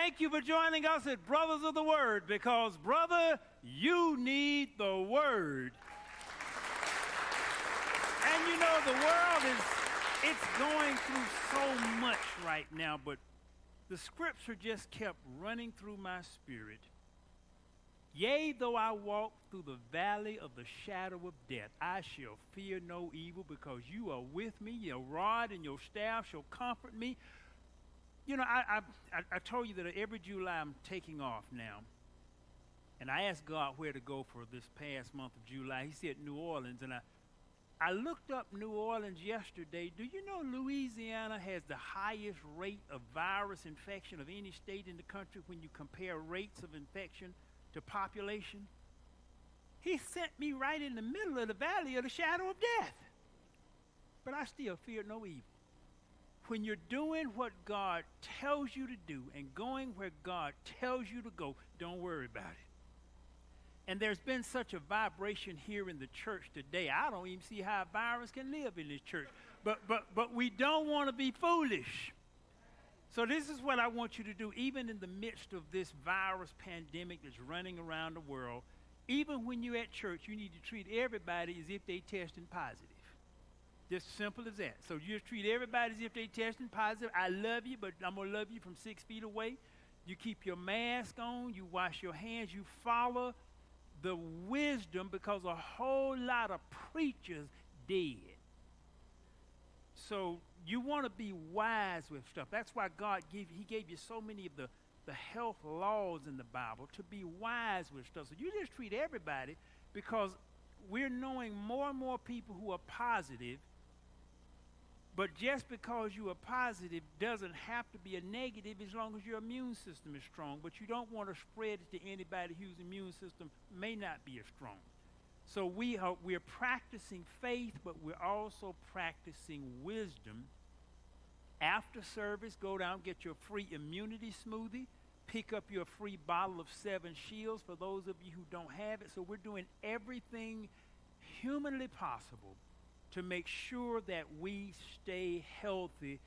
Thank you for joining us at Brothers of the Word, because, brother, you need the Word. And you know, the world it's going through so much right now, but the scripture just kept running through my spirit. Yea, though I walk through the valley of the shadow of death, I shall fear no evil, because you are with me. Your rod and your staff shall comfort me. You know, I told you that every July I'm taking off now. And I asked God where to go for this past month of July. He said New Orleans. And I looked up New Orleans yesterday. Do you know Louisiana has the highest rate of virus infection of any state in the country when you compare rates of infection to population? He sent me right in the middle of the valley of the shadow of death. But I still fear no evil. When you're doing what God tells you to do and going where God tells you to go, don't worry about it. And there's been such a vibration here in the church today. I don't even see how a virus can live in this church. But we don't want to be foolish. So this is what I want you to do, even in the midst of this virus pandemic that's running around the world. Even when you're at church, you need to treat everybody as if they testing positive. Just simple as that. So you just treat everybody as if they testing positive. I love you, but I'm going to love you from 6 feet away. You keep your mask on. You wash your hands. You follow the wisdom, because a whole lot of preachers dead. So you want to be wise with stuff. That's why God gave you so many of the health laws in the Bible, to be wise with stuff. So you just treat everybody, because we're knowing more and more people who are positive. But just because you are positive doesn't have to be a negative, as long as your immune system is strong. But you don't want to spread it to anybody whose immune system may not be as strong. So we're practicing faith, but we're also practicing wisdom. After service, go down, get your free immunity smoothie. Pick up your free bottle of 7 Shields for those of you who don't have it. So we're doing everything humanly possible to make sure that we stay healthy,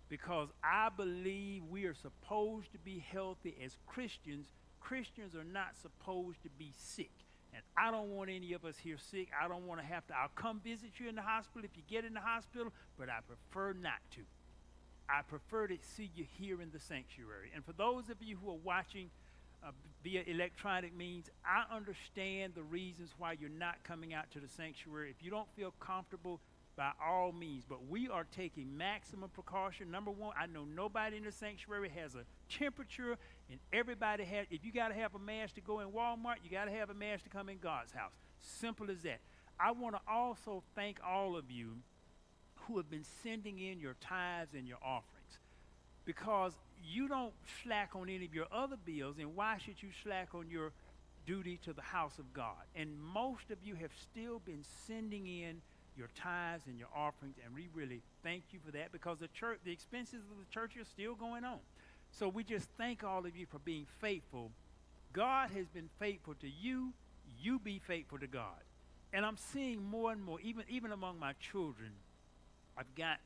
because I believe we are supposed to be healthy as Christians. Christians are not supposed to be sick. And I don't want any of us here sick. I don't want to have to. I'll come visit you in the hospital if you get in the hospital, but I prefer not to. I prefer to see you here in the sanctuary. And for those of you who are watching via electronic means, I understand the reasons why you're not coming out to the sanctuary. If you don't feel comfortable, by all means. But we are taking maximum precaution. Number one, I know nobody in the sanctuary has a temperature, and everybody has. If you got to have a mask to go in Walmart, you got to have a mask to come in God's house. Simple as that. I want to also thank all of you who have been sending in your tithes and your offerings, because you don't slack on any of your other bills, and why should you slack on your duty to the house of God? And most of you have still been sending in your tithes and your offerings, and we really thank you for that, because the expenses of the church are still going on. So we just thank all of you for being faithful. God has been faithful to you. You be faithful to God. And I'm seeing more and more, even among my children. I've got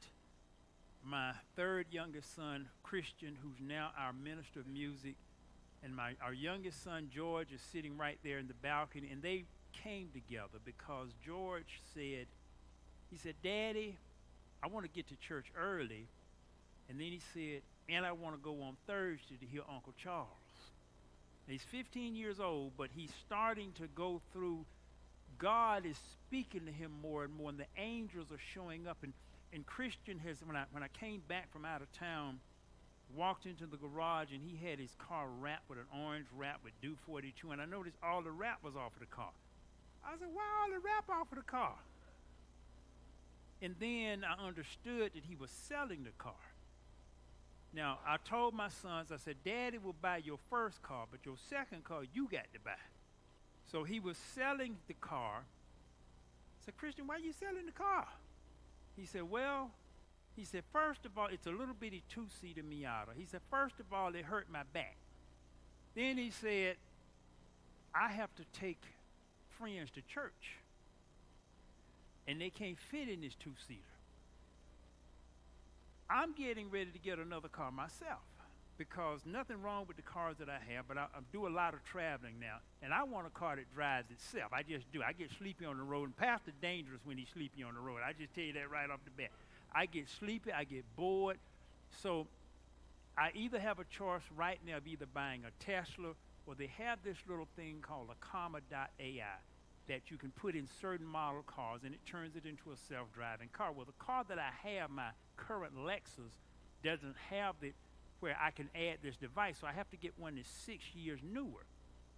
my 3rd youngest son, Christian, who's now our minister of music, and our youngest son, George, is sitting right there in the balcony, and they came together because George said, Daddy, I want to get to church early. And then he said, and I want to go on Thursday to hear Uncle Charles. And he's 15 years old, but he's starting to go through, God is speaking to him more and more, and the angels are showing up. And Christian has, when I came back from out of town, walked into the garage, and he had his car wrapped with an orange wrap with Do 42, and I noticed all the wrap was off of the car. I said, why all the wrap off of the car? And then I understood that he was selling the car. Now, I told my sons, I said, Daddy will buy your first car, but your second car you got to buy. So he was selling the car. I said, Christian, why are you selling the car? He said, first of all, it's a little bitty 2-seater Miata. He said, first of all, it hurt my back. Then he said, I have to take friends to church, and they can't fit in this 2-seater. I'm getting ready to get another car myself. because nothing wrong with the cars that I have, but I do a lot of traveling now, and I want a car that drives itself. I just do. I get sleepy on the road, and Pastor dangerous when he's sleepy on the road. I just tell you that right off the bat. I get sleepy, I get bored, so I either have a choice right now of either buying a Tesla, or they have this little thing called a Comma.ai that you can put in certain model cars, and it turns it into a self-driving car. Well, the car that I have, my current Lexus, doesn't have it where I can add this device, so I have to get one that's 6 years newer.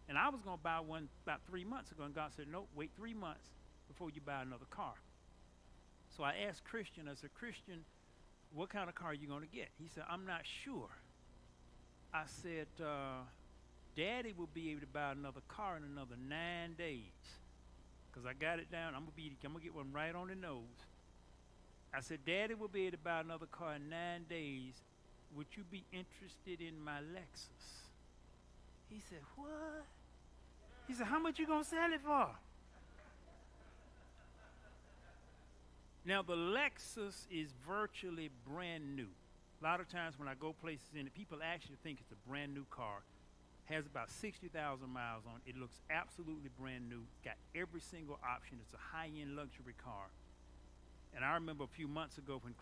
And I was going to buy one about 3 months ago, and God said, nope, wait 3 months before you buy another car. So I asked Christian, I said, Christian, what kind of car are you going to get? He said, I'm not sure. I said, Daddy will be able to buy another car in another 9 days, because I got it down. I'm going to get one right on the nose. I said, Daddy will be able to buy another car in 9 days. Would you be interested in my Lexus? He said, what? He said, how much you going to sell it for? Now, the Lexus is virtually brand new. A lot of times when I go places in it, people actually think it's a brand new car. Has about 60,000 miles on it. It looks absolutely brand new. Got every single option. It's a high-end luxury car. And I remember a few months ago when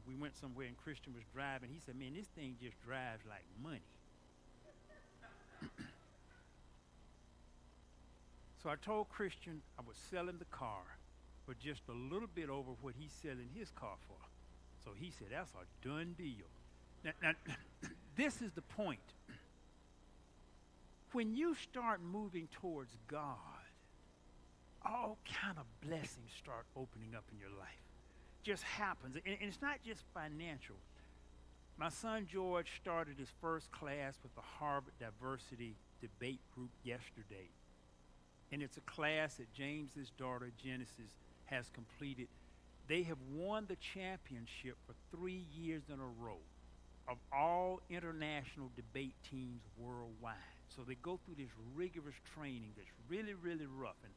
we went somewhere and Christian was driving, he said, man, this thing just drives like money. So I told Christian I was selling the car for just a little bit over what he's selling his car for. So he said, that's a done deal. Now this is the point. When you start moving towards God, all kind of blessings start opening up in your life. Just happens, and it's not just financial. My son George started his first class with the Harvard Diversity Debate Group yesterday, and it's a class that James's daughter Genesis has completed. They have won the championship for 3 years in a row of all international debate teams worldwide. So they go through this rigorous training that's really, really rough. And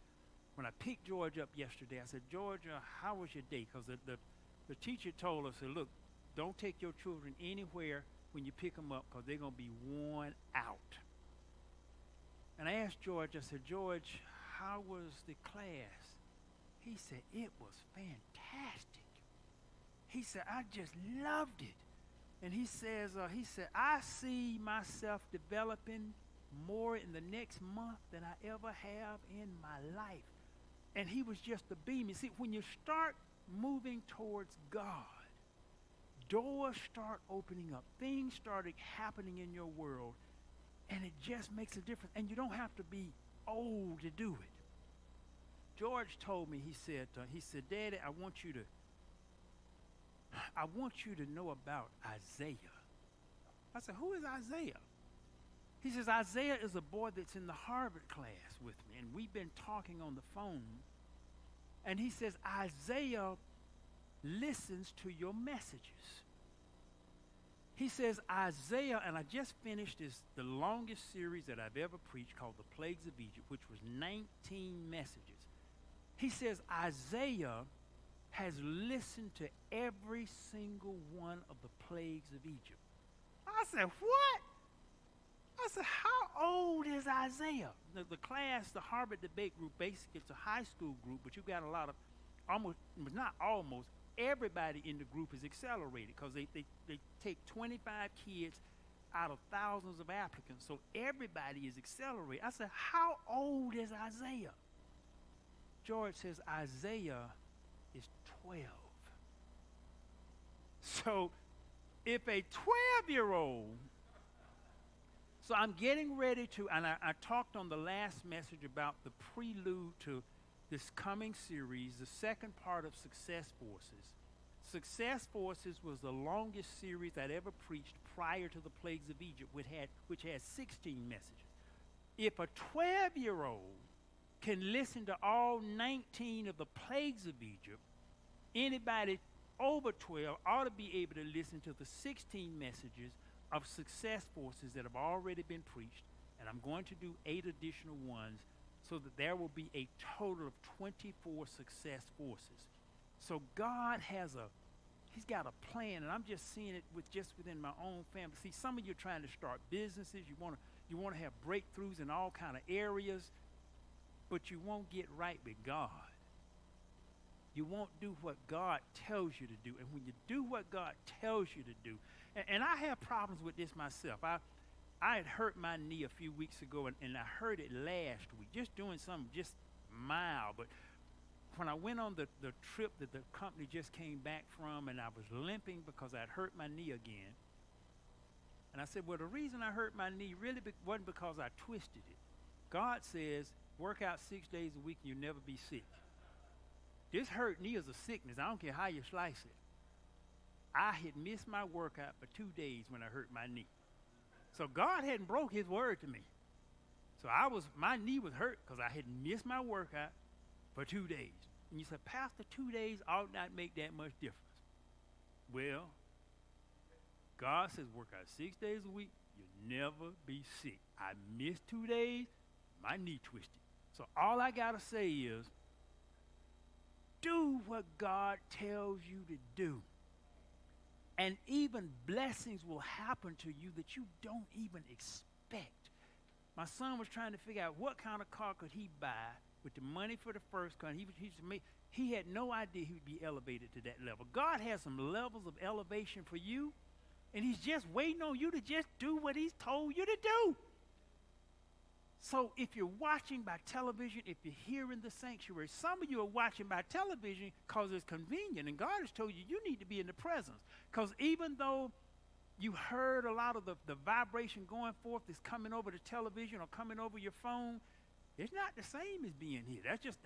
when I picked George up yesterday, I said, George, how was your day? Because the teacher told us, said, look, don't take your children anywhere when you pick them up, because they're going to be worn out. And I asked George, I said, George, how was the class? He said, it was fantastic. He said, I just loved it. And he said, I see myself developing more in the next month than I ever have in my life. And he was just a beam. You see, when you start moving towards God, doors start opening up. Things started happening in your world, and it just makes a difference. And you don't have to be old to do it. George told me, he said, Daddy, I want you to know about Isaiah. I said, who is Isaiah? He says, Isaiah is a boy that's in the Harvard class with me, and we've been talking on the phone. And he says, Isaiah listens to your messages. He says, Isaiah, and I just finished the longest series that I've ever preached called The Plagues of Egypt, which was 19 messages. He says, Isaiah has listened to every single one of the plagues of Egypt. I said, what? I said, how old is Isaiah? The class, the Harvard Debate Group, basically it's a high school group, but you got a lot of, everybody in the group is accelerated, because they take 25 kids out of thousands of applicants, so everybody is accelerated. I said, how old is Isaiah? George says, Isaiah is 12. So if a 12-year-old, so I'm getting ready to, and I talked on the last message about the prelude to this coming series, the second part of Success Forces. Success Forces was the longest series I'd ever preached prior to the Plagues of Egypt, which had 16 messages. If a 12-year-old can listen to all 19 of the Plagues of Egypt, anybody over 12 ought to be able to listen to the 16 messages of Success Forces that have already been preached, and I'm going to do 8 additional ones, so that there will be a total of 24 Success Forces. So God has He's got a plan, and I'm just seeing it within my own family. See, some of you are trying to start businesses. You want to have breakthroughs in all kind of areas, but you won't get right with God. You won't do what God tells you to do. And when you do what God tells you to do, and I have problems with this myself. I had hurt my knee a few weeks ago, and I hurt it last week, just doing something just mild. But when I went on the trip that the company just came back from, and I was limping because I'd hurt my knee again, and I said, well, the reason I hurt my knee really wasn't because I twisted it. God says, work out 6 days a week and you'll never be sick. This hurt knee is a sickness. I don't care how you slice it. I had missed my workout for 2 days when I hurt my knee. So God hadn't broke his word to me. So my knee was hurt because I had missed my workout for 2 days. And you said, Pastor, 2 days ought not make that much difference. Well, God says work out 6 days a week, you'll never be sick. I missed 2 days, my knee twisted. So all I got to say is, do what God tells you to do. And even blessings will happen to you that you don't even expect. My son was trying to figure out what kind of car could he buy with the money for the first car. He had no idea he would be elevated to that level. God has some levels of elevation for you, and he's just waiting on you to just do what he's told you to do. So if you're watching by television, if you're here in the sanctuary, some of you are watching by television because it's convenient, and God has told you you need to be in the presence. Because even though you heard a lot of the vibration going forth that's coming over the television or coming over your phone, it's not the same as being here. That's just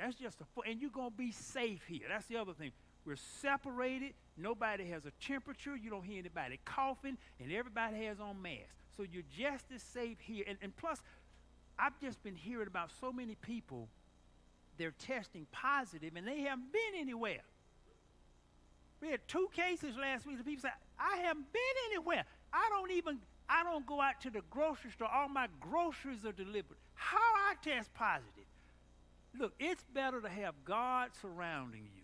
and you're going to be safe here. That's the other thing. We're separated. Nobody has a temperature. You don't hear anybody coughing, and everybody has on masks. So you're just as safe here. And plus, I've just been hearing about so many people, they're testing positive, and they haven't been anywhere. We had 2 cases last week. The people said, I haven't been anywhere. I don't go out to the grocery store. All my groceries are delivered. How I test positive? Look, it's better to have God surrounding you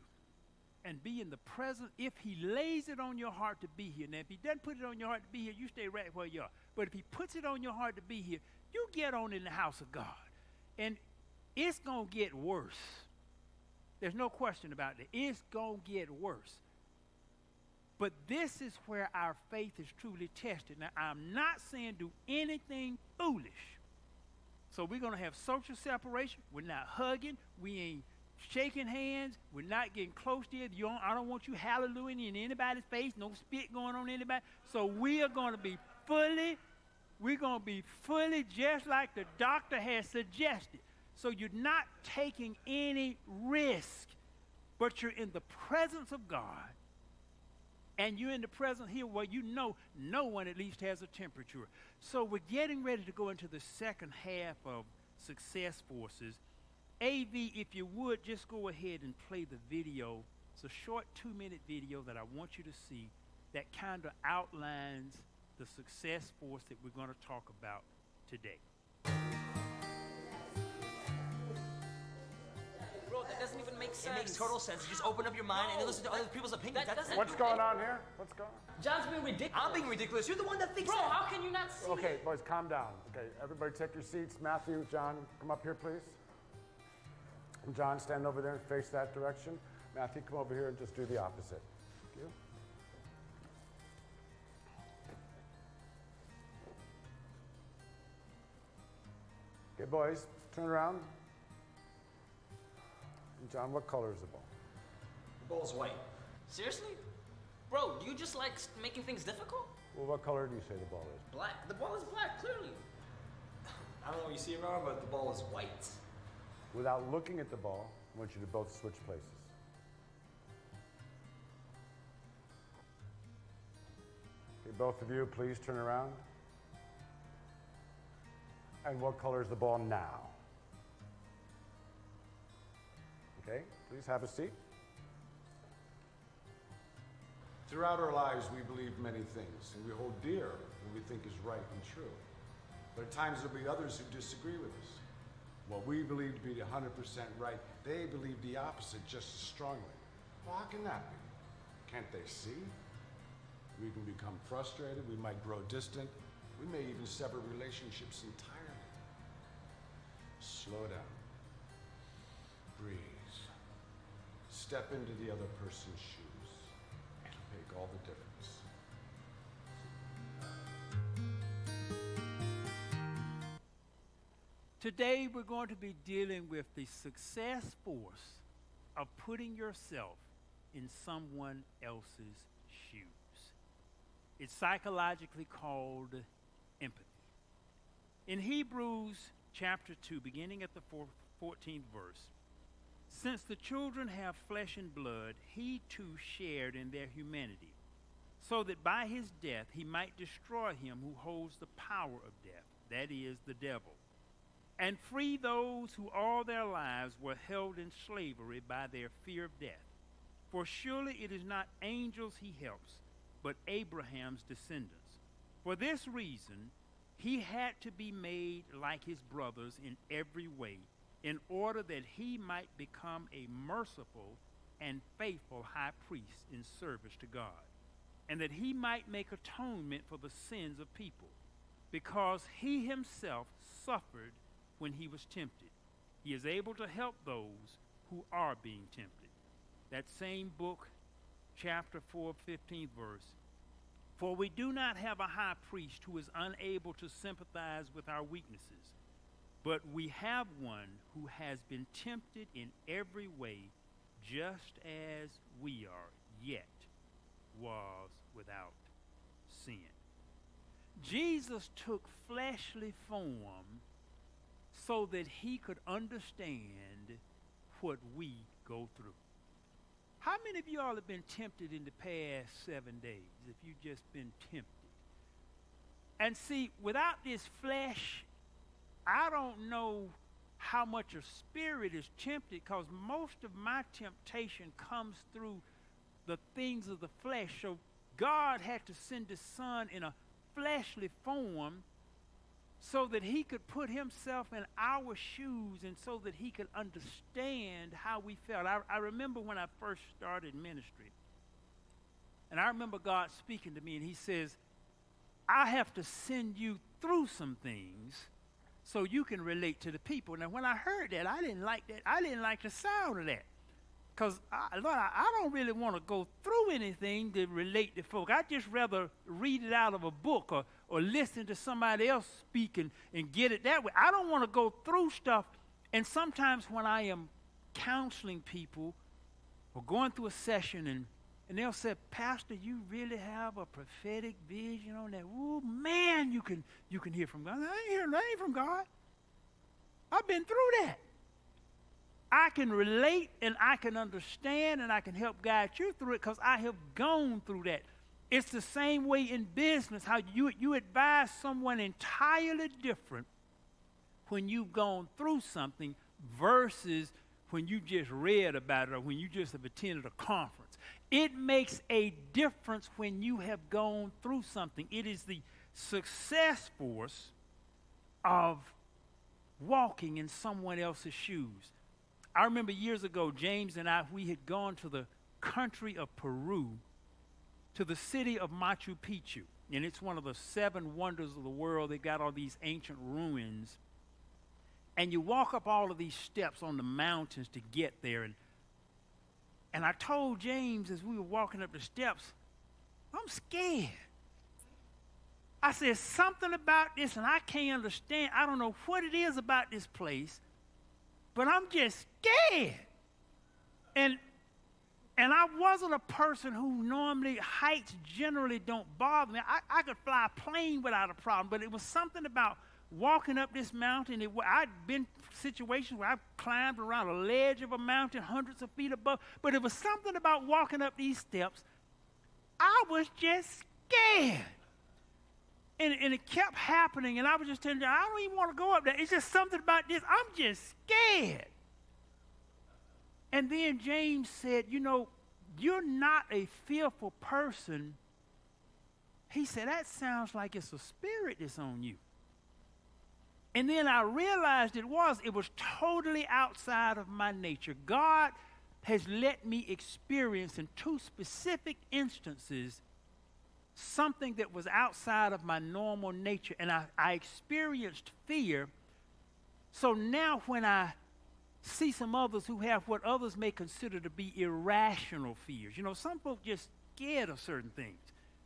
and be in the present if he lays it on your heart to be here. Now, if he doesn't put it on your heart to be here, you stay right where you are. But if he puts it on your heart to be here, you get on in the house of God. And it's going to get worse. There's no question about it. It's going to get worse. But this is where our faith is truly tested. Now, I'm not saying do anything foolish. So we're going to have social separation. We're not hugging. We ain't shaking hands. We're not getting close to you. I don't want you hallelujah in anybody's face. No spit going on anybody. So we are going to be fully just like the doctor has suggested. So you're not taking any risk, but you're in the presence of God. And you're in the presence here where you know no one at least has a temperature. So we're getting ready to go into the second half of Success Forces. AV, if you would, just go ahead and play the video. It's a short 2-minute video that I want you to see that kind of outlines the success force that we're going to talk about today. Bro, that doesn't even make sense. It makes total sense. You just open up your mind and listen to other people's opinions. What's going on here? What's going on? John's being ridiculous. I'm being ridiculous. You're the one that thinks that. Bro, how can you not see? Okay, boys, calm down. Okay, everybody take your seats. Matthew, John, come up here, please. And John, stand over there and face that direction. Matthew, come over here and just do the opposite. Thank you. Okay, boys, turn around. And John, what color is the ball? The ball's white. Seriously? Bro, do you just like making things difficult? Well, what color do you say the ball is? Black. The ball is black, clearly. I don't know what you see, Ron, but the ball is white. Without looking at the ball, I want you to both switch places. Okay, both of you, please turn around. And what color is the ball now? Okay, please have a seat. Throughout our lives, we believe many things, and we hold dear what we think is right and true. But at times there'll be others who disagree with us. What we believe to be 100% right, they believe the opposite just as strongly. Well, how can that be? Can't they see? We can become frustrated, we might grow distant, we may even sever relationships entirely. Slow down. Breathe. Step into the other person's shoes. It'll make all the difference. Today we're going to be dealing with the success force of putting yourself in someone else's shoes. It's psychologically called empathy. In Hebrews chapter 2, beginning at the 14th verse, since the children have flesh and blood, he too shared in their humanity, so that by his death he might destroy him who holds the power of death, that is, the devil, and free those who all their lives were held in slavery by their fear of death. For surely it is not angels he helps, but Abraham's descendants. For this reason, he had to be made like his brothers in every way, in order that he might become a merciful and faithful high priest in service to God, and that he might make atonement for the sins of people, because he himself suffered when he was tempted. He is able to help those who are being tempted. That same book, chapter 4, 15th verse. For we do not have a high priest who is unable to sympathize with our weaknesses, but we have one who has been tempted in every way, just as we are, yet was without sin. Jesus took fleshly form so that he could understand what we go through. How many of you all have been tempted in the past 7 days, if you've just been tempted? And see, without this flesh, I don't know how much a spirit is tempted, because most of my temptation comes through the things of the flesh. So God had to send his son in a fleshly form so that he could put himself in our shoes and so that he could understand how we felt. I remember when I first started ministry, and I remember God speaking to me, and he says, I have to send you through some things so you can relate to the people. Now, when I heard that, I didn't like that. I didn't like the sound of that, because Lord, I don't really want to go through anything to relate to folk. I'd just rather read it out of a book or listen to somebody else speak and get it that way. I don't want to go through stuff. And sometimes when I am counseling people or going through a session and they'll say, Pastor, you really have a prophetic vision on that. Oh, man, you can hear from God. I ain't from God. I've been through that. I can relate and I can understand and I can help guide you through it because I have gone through that. It's the same way in business, how you advise someone entirely different when you've gone through something versus when you just read about it or when you just have attended a conference. It makes a difference when you have gone through something. It is the success force of walking in someone else's shoes. I remember years ago, James and I, we had gone to the country of Peru, to the city of Machu Picchu. And it's one of the 7 wonders of the world. They've got all these ancient ruins. And you walk up all of these steps on the mountains to get there. And I told James as we were walking up the steps, I'm scared. I said, something about this, and I can't understand. I don't know what it is about this place, but I'm just scared. And I wasn't a person who normally, heights generally don't bother me. I could fly a plane without a problem, but it was something about walking up this mountain. I'd been in situations where I've climbed around a ledge of a mountain hundreds of feet above, but it was something about walking up these steps. I was just scared. And it kept happening, and I was just telling you, I don't even want to go up there. It's just something about this. I'm just scared. And then James said, you know, you're not a fearful person. He said, that sounds like it's a spirit that's on you. And then I realized it was totally outside of my nature. God has let me experience in 2 specific instances something that was outside of my normal nature, and I experienced fear. So now when I see some others who have what others may consider to be irrational fears, you know, some folks just scared of certain things.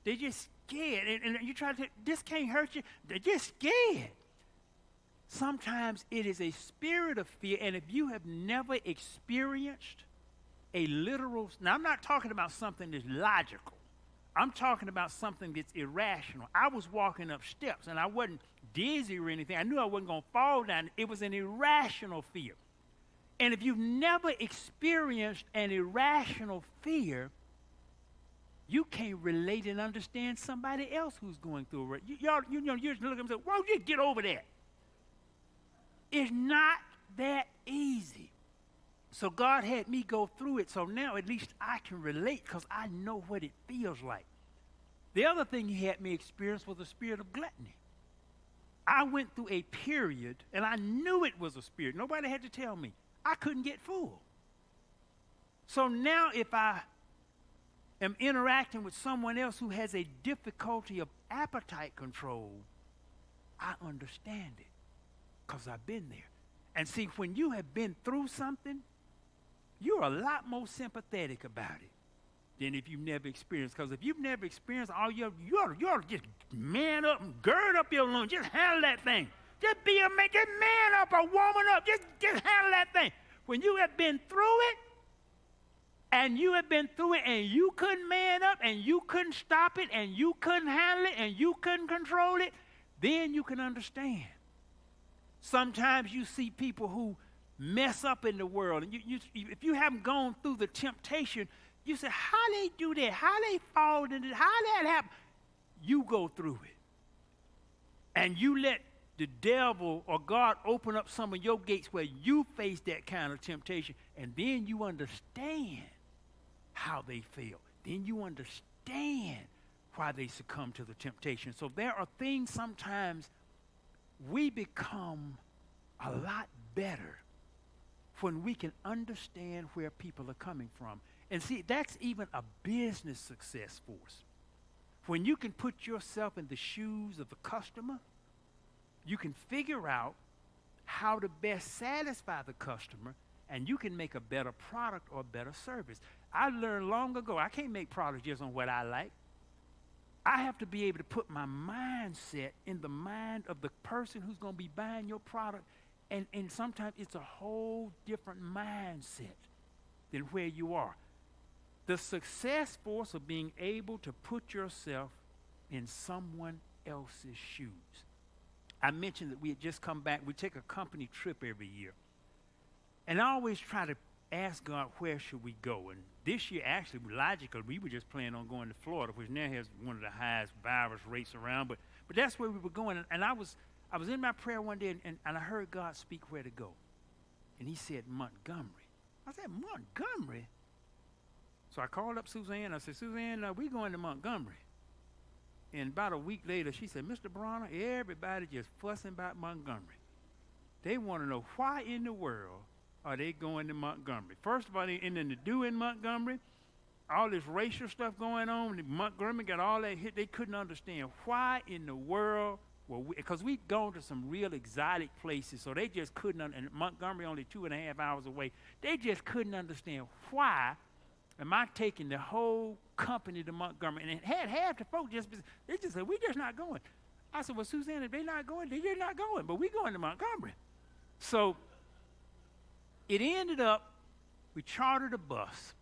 They're just scared, and you try to, this can't hurt you, they're just scared. Sometimes it is a spirit of fear, and if you have never experienced a literal, now I'm not talking about something that's logical. I'm talking about something that's irrational. I was walking up steps, and I wasn't dizzy or anything. I knew I wasn't going to fall down. It was an irrational fear. And if you've never experienced an irrational fear, you can't relate and understand somebody else who's going through it. You just look at them and say, why don't you get over that? It's not that easy. So God had me go through it, so now at least I can relate because I know what it feels like. The other thing he had me experience was the spirit of gluttony. I went through a period, and I knew it was a spirit. Nobody had to tell me. I couldn't get full. So now if I am interacting with someone else who has a difficulty of appetite control, I understand it because I've been there. And see, when you have been through something, you're a lot more sympathetic about it than if you've never experienced. Because if you've never experienced, all you ought to just man up and gird up your loins. Just handle that thing. Just be a man. Just man up or woman up. Just handle that thing. When you have been through it, and you couldn't man up, and you couldn't stop it, and you couldn't handle it, and you couldn't control it, then you can understand. Sometimes you see people who mess up in the world, and if you haven't gone through the temptation, you say, how they do that? How they fall into it? How that happen? You go through it. And you let the devil or God open up some of your gates where you face that kind of temptation, and then you understand how they feel. Then you understand why they succumb to the temptation. So there are things sometimes we become a lot better when we can understand where people are coming from. And see, that's even a business success for us. When you can put yourself in the shoes of the customer, you can figure out how to best satisfy the customer, and you can make a better product or a better service. I learned long ago, I can't make products just on what I like. I have to be able to put my mindset in the mind of the person who's going to be buying your product, and sometimes it's a whole different mindset than where you are. The success force of being able to put yourself in someone else's shoes. I mentioned that we had just come back. We take a company trip every year. And I always try to ask God, where should we go? And this year, actually, logically, we were just planning on going to Florida, which now has one of the highest virus rates around. But that's where we were going. And I was in my prayer one day, and I heard God speak where to go. And he said, Montgomery. I said, Montgomery? So I called up Suzanne. I said, Suzanne, we're going to Montgomery. And about a week later, she said, Mr. Bronner, everybody just fussing about Montgomery. They want to know why in the world are they going to Montgomery. First of all, they ain't nothing to do in Montgomery. All this racial stuff going on. Montgomery got all that hit. They couldn't understand why in the world were we, because we'd gone to some real exotic places, so they just couldn't, and Montgomery only 2.5 hours away. They just couldn't understand why am I taking the whole company to Montgomery. And it had half the folks they just said, we're just not going. I said, well, Suzanne, if they're not going, they're just not going, but we're going to Montgomery. So it ended up, we chartered a bus,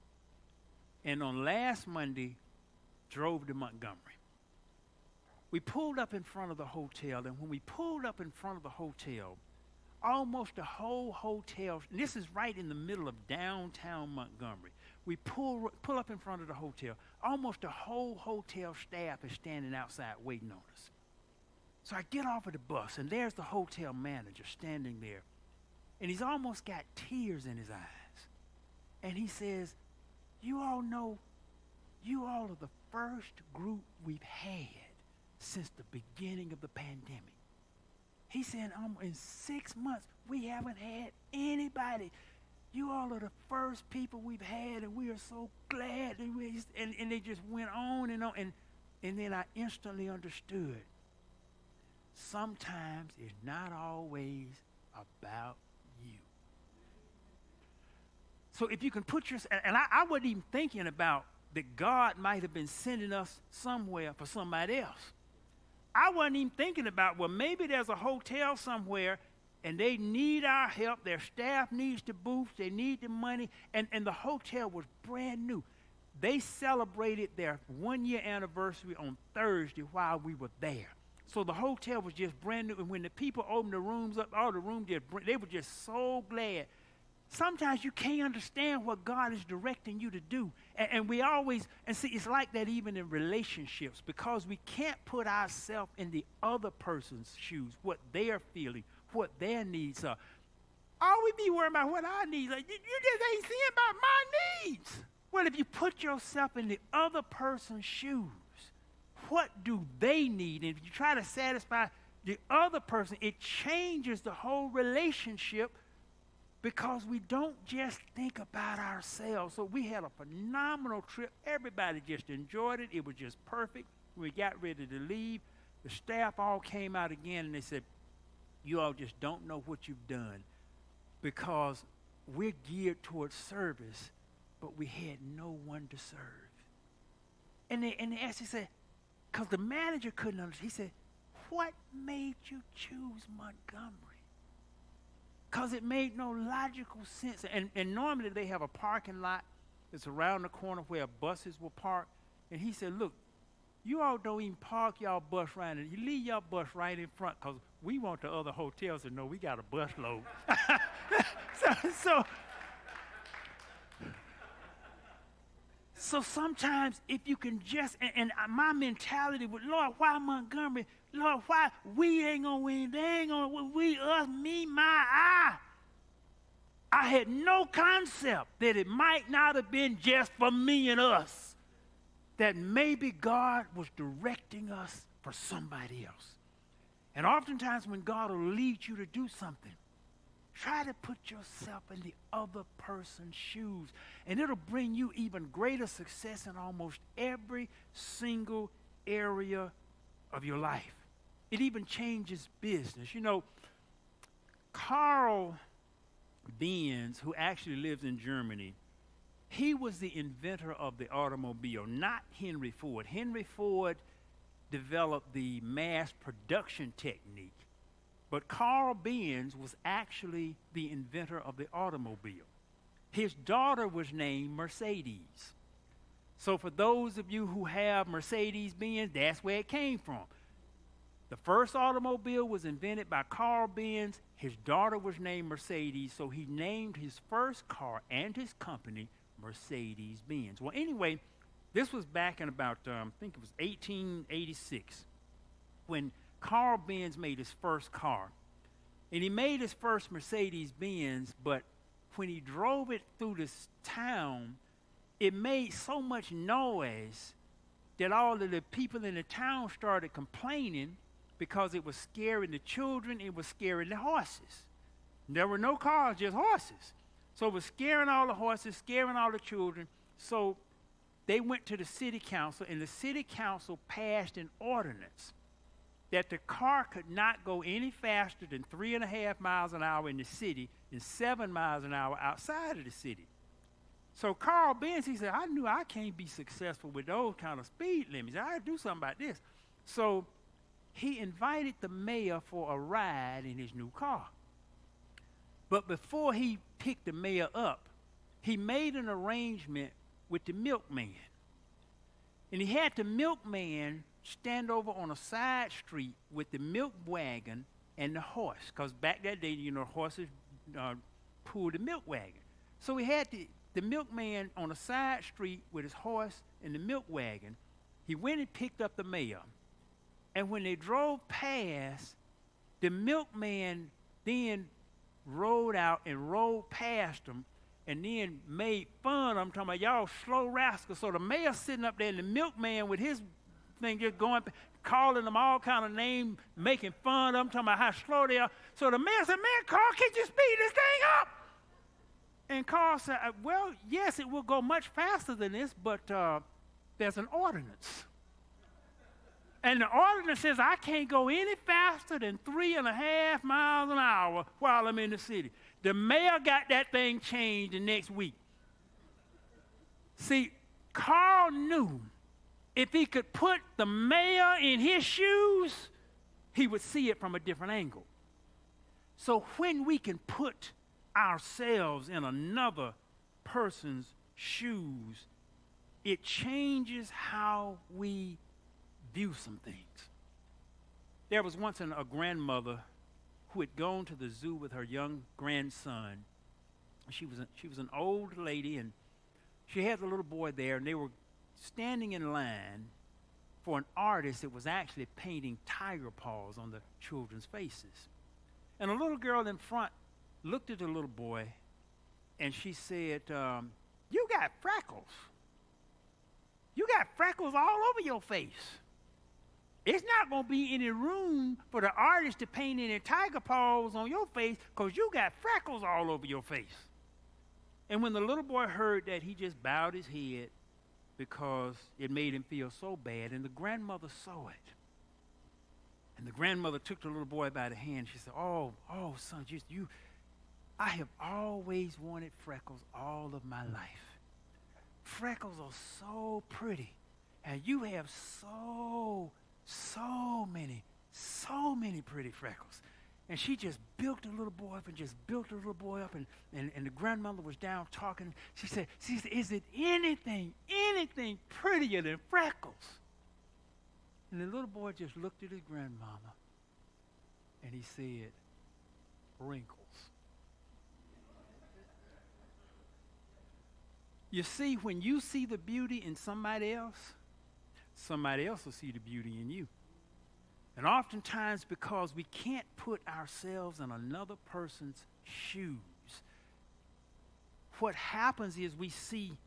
and on last Monday, drove to Montgomery. We pulled up in front of the hotel, and when we pulled up in front of the hotel, almost the whole hotel, and this is right in the middle of downtown Montgomery. We pull up in front of the hotel. Almost the whole hotel staff is standing outside waiting on us. So I get off of the bus, and there's the hotel manager standing there. And he's almost got tears in his eyes. And he says, you all know, you all are the first group we've had since the beginning of the pandemic. He said, in 6 months, we haven't had anybody. You all are the first people we've had, and we are so glad. And they just went on and on. And then I instantly understood. Sometimes it's not always about you. So if you can put yourself, and I wasn't even thinking about that God might have been sending us somewhere for somebody else. I wasn't even thinking about, well, maybe there's a hotel somewhere and they need our help. Their staff needs the booths. They need the money. And the hotel was brand new. They celebrated their 1-year anniversary on Thursday while we were there. So the hotel was just brand new. And when the people opened the rooms up, all the rooms, they were just so glad. Sometimes you can't understand what God is directing you to do. And we always, and see, it's like that even in relationships, because we can't put ourselves in the other person's shoes, what they're feeling, what their needs are. All we be worrying about what our needs are. You just ain't seeing about my needs. Well, if you put yourself in the other person's shoes, what do they need? And if you try to satisfy the other person, it changes the whole relationship, because we don't just think about ourselves. So we had a phenomenal trip. Everybody just enjoyed it. It was just perfect. We got ready to leave. The staff all came out again, and they said, you all just don't know what you've done, because we're geared towards service, but we had no one to serve. And they asked, he said, because the manager couldn't understand. He said, what made you choose Montgomery? Because it made no logical sense. And normally they have a parking lot that's around the corner where buses will park. And he said, look, you all don't even park y'all bus right in. You leave y'all bus right in front, because we want the other hotels to know we got a bus load. So sometimes if you can just, and my mentality was, Lord, why Montgomery? Lord, why we ain't gonna win? They ain't gonna, we, us, me, my, I. I had no concept that it might not have been just for me and us, that maybe God was directing us for somebody else. And oftentimes when God will lead you to do something, try to put yourself in the other person's shoes, and it'll bring you even greater success in almost every single area of your life. It even changes business. You know, Karl Benz, who actually lives in Germany, he was the inventor of the automobile, not Henry Ford. Henry Ford developed the mass production technique, but Karl Benz was actually the inventor of the automobile. His daughter was named Mercedes. So for those of you who have Mercedes-Benz, that's where it came from. The first automobile was invented by Karl Benz. His daughter was named Mercedes, so he named his first car and his company Mercedes-Benz. Well, anyway, this was back in about, I think it was 1886, when Karl Benz made his first car. And he made his first Mercedes-Benz, but when he drove it through this town, it made so much noise that all of the people in the town started complaining, because it was scaring the children, it was scaring the horses. There were no cars, just horses. So it was scaring all the horses, scaring all the children. So they went to the city council, and the city council passed an ordinance that the car could not go any faster than 3.5 miles an hour in the city and 7 miles an hour outside of the city. So Karl Benz, he said, I knew I can't be successful with those kind of speed limits. I had to do something about this. So he invited the mayor for a ride in his new car. But before he picked the mayor up, he made an arrangement with the milkman. And he had the milkman stand over on a side street with the milk wagon and the horse, because back that day, you know, horses pulled the milk wagon. So he had the milkman on a side street with his horse and the milk wagon. He went and picked up the mayor. And when they drove past, the milkman then rode out and rode past them and then made fun of them, talking about, y'all slow rascals. So the mayor sitting up there and the milkman with his thing just going, calling them all kind of names, making fun of them, talking about how slow they are. So the mayor said, man, Carl, can't you speed this thing up? And Karl said, well, yes, it will go much faster than this, but there's an ordinance. And the ordinance says I can't go any faster than 3.5 miles an hour while I'm in the city. The mayor got that thing changed the next week. See, Karl knew if he could put the mayor in his shoes, he would see it from a different angle. So when we can put ourselves in another person's shoes, it changes how we view some things. There was once a grandmother who had gone to the zoo with her young grandson. She was an old lady, and she had the little boy there, and they were standing in line for an artist that was actually painting tiger paws on the children's faces. And a little girl in front looked at the little boy, and she said, you got freckles. You got freckles all over your face. It's not going to be any room for the artist to paint any tiger paws on your face because you got freckles all over your face. And when the little boy heard that, he just bowed his head because it made him feel so bad, and the grandmother saw it. And the grandmother took the little boy by the hand. She said, oh, son, I have always wanted freckles all of my life. Freckles are so pretty, and you have so many pretty freckles. And she just built the little boy up and the grandmother was down talking. She said, is it anything prettier than freckles? And the little boy just looked at his grandmama and he said, wrinkles. You see, when you see the beauty in somebody else will see the beauty in you. And oftentimes, because we can't put ourselves in another person's shoes, what happens is we see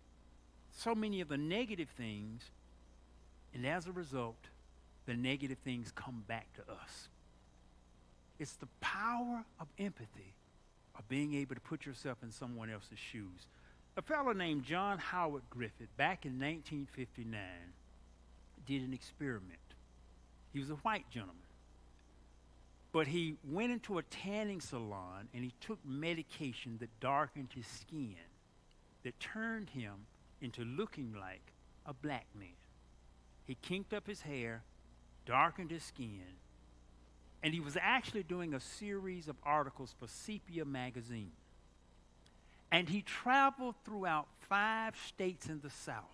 so many of the negative things, and as a result, the negative things come back to us. It's the power of empathy, of being able to put yourself in someone else's shoes. A fellow named John Howard Griffith, back in 1959, did an experiment. He was a white gentleman. But he went into a tanning salon and he took medication that darkened his skin, that turned him into looking like a black man. He kinked up his hair, darkened his skin, and he was actually doing a series of articles for Sepia magazine. And he traveled throughout 5 states in the South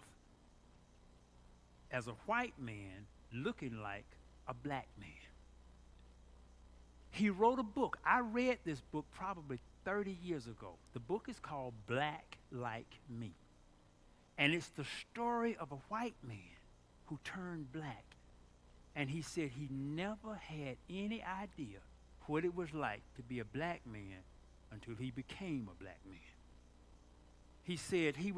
as a white man looking like a black man. He wrote a book. I read this book probably 30 years ago. The book is called Black Like Me. And it's the story of a white man who turned black. And he said he never had any idea what it was like to be a black man until he became a black man. He said he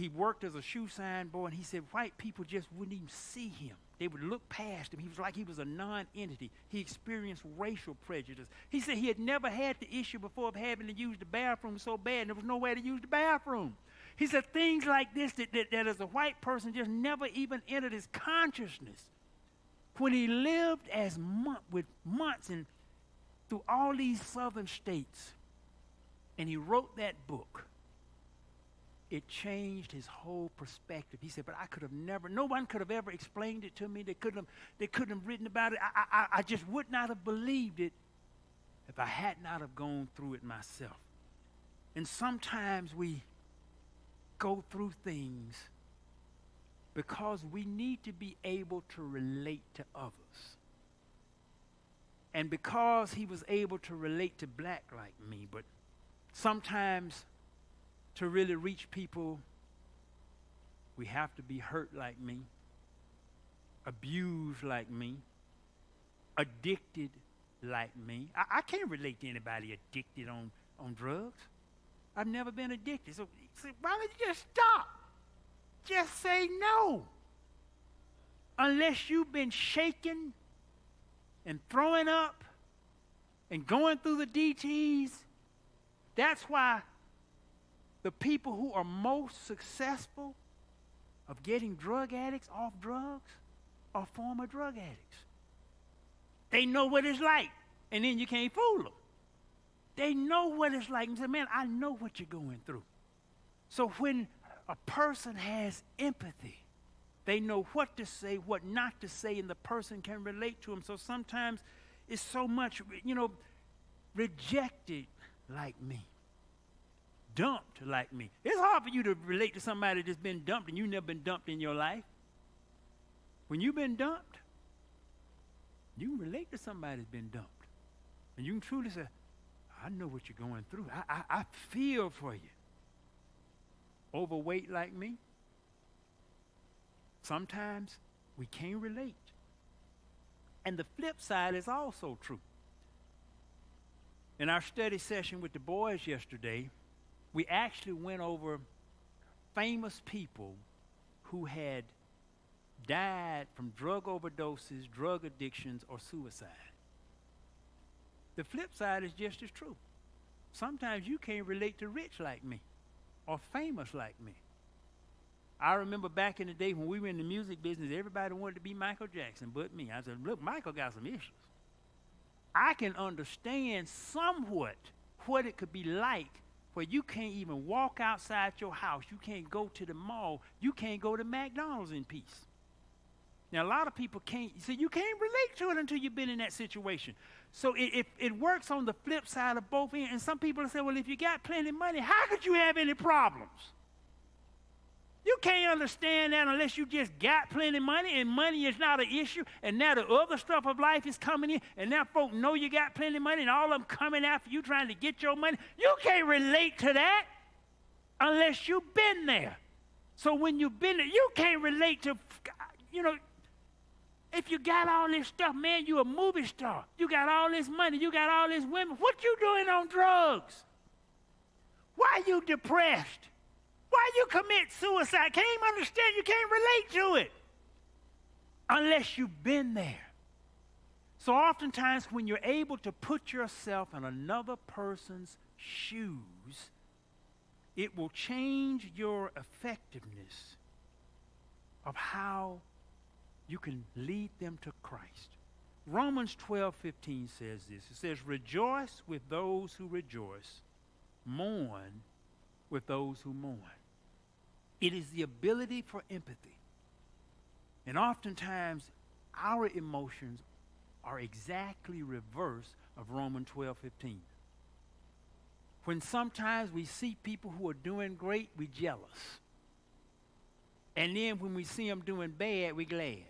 worked as a shoe sign boy, and he said white people just wouldn't even see him. They would look past him. He was like he was a non-entity. He experienced racial prejudice. He said he had never had the issue before of having to use the bathroom so bad, and there was nowhere to use the bathroom. He said things like this that as a white person just never even entered his consciousness. When he lived with months and through all these southern states, and he wrote that book, it changed his whole perspective. He said, but no one could have ever explained it to me. They couldn't have written about it. I just would not have believed it if I had not have gone through it myself. And sometimes we go through things because we need to be able to relate to others. And because he was able to relate to black like me, but sometimes to really reach people, we have to be hurt like me, abused like me, addicted like me. I can't relate to anybody addicted on drugs. I've never been addicted. So why don't you just stop? Just say no. Unless you've been shaking and throwing up and going through the DTs, That's why the people who are most successful of getting drug addicts off drugs are former drug addicts. They know what it's like, and then you can't fool them. They know what it's like and say, man, I know what you're going through. So when a person has empathy, they know what to say, what not to say, and the person can relate to them. So sometimes it's so much, rejected like me, dumped like me. It's hard for you to relate to somebody that's been dumped and you've never been dumped in your life. When you've been dumped, you can relate to somebody that's been dumped. And you can truly say, I know what you're going through. I feel for you. Overweight like me, sometimes we can't relate. And the flip side is also true. In our study session with the boys yesterday, we actually went over famous people who had died from drug overdoses, drug addictions, or suicide. The flip side is just as true. Sometimes you can't relate to rich like me or famous like me. I remember back in the day when we were in the music business, everybody wanted to be Michael Jackson but me. I said, look, Michael got some issues. I can understand somewhat what it could be like where you can't even walk outside your house. You can't go to the mall. You can't go to McDonald's in peace. Now, a lot of people can't, so you can't relate to it until you've been in that situation. So it works on the flip side of both ends. And some people say, well, if you got plenty of money, how could you have any problems? You can't understand that unless you just got plenty of money and money is not an issue. And now the other stuff of life is coming in. And now folk know you got plenty of money and all of them coming after you trying to get your money. You can't relate to that unless you've been there. So when you've been there, you can't relate to, if you got all this stuff, man, you a movie star. You got all this money. You got all these women. What you doing on drugs? Why you depressed? Why you commit suicide? Can't even understand. You can't relate to it unless you've been there. So oftentimes when you're able to put yourself in another person's shoes, it will change your effectiveness of how you can lead them to Christ. Romans 12:15 says this. It says, rejoice with those who rejoice, mourn with those who mourn. It is the ability for empathy. And oftentimes, our emotions are exactly reverse of Romans 12:15. When sometimes we see people who are doing great, we're jealous. And then when we see them doing bad, we're glad.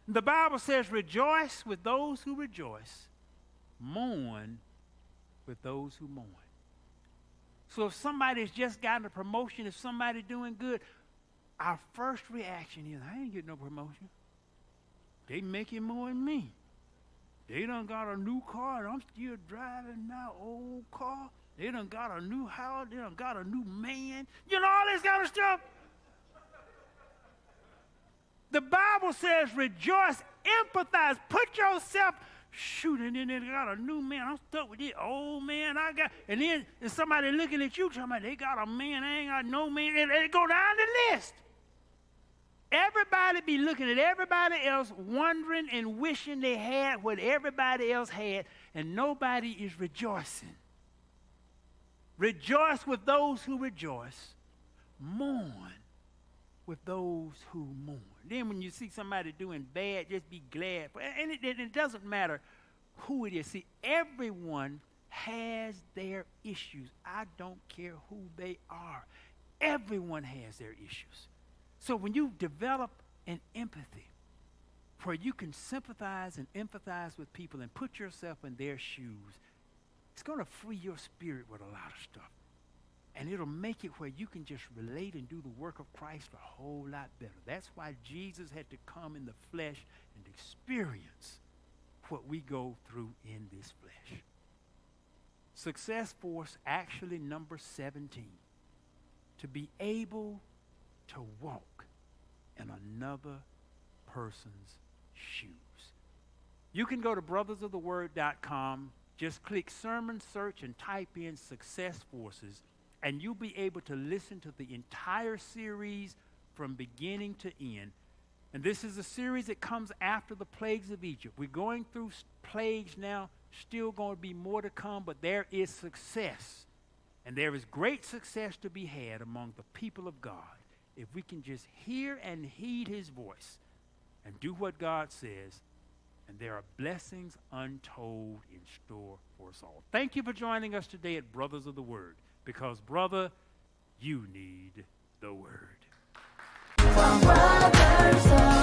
The Bible says, rejoice with those who rejoice, mourn with those who mourn. So if somebody's just gotten a promotion, if somebody's doing good, our first reaction is, I ain't getting no promotion. They making more than me. They done got a new car, and I'm still driving my old car. They done got a new house. They done got a new man. All this kind of stuff. The Bible says, rejoice, empathize, put yourself, and then they got a new man. I'm stuck with this old man I got. And then there's somebody looking at you, talking about they got a man, I ain't got no man. And they go down the list. Everybody be looking at everybody else, wondering and wishing they had what everybody else had, and nobody is rejoicing. Rejoice with those who rejoice. Mourn with those who mourn. Then when you see somebody doing bad, just be glad. And it doesn't matter who it is. See, everyone has their issues. I don't care who they are. Everyone has their issues. So when you develop an empathy where you can sympathize and empathize with people and put yourself in their shoes, it's going to free your spirit with a lot of stuff. And it'll make it where you can just relate and do the work of Christ a whole lot better. That's why Jesus had to come in the flesh and experience what we go through in this flesh. Success force actually number 17. To be able to walk in another person's shoes. You can go to brothersoftheword.com, Just click Sermon Search and type in Success Forces, and you'll be able to listen to the entire series from beginning to end. And this is a series that comes after the plagues of Egypt. We're going through plagues now, still going to be more to come, but there is success. And there is great success to be had among the people of God if we can just hear and heed his voice and do what God says. And there are blessings untold in store for us all. Thank you for joining us today at Brothers of the Word, because, brother, you need the Word. From Brothers of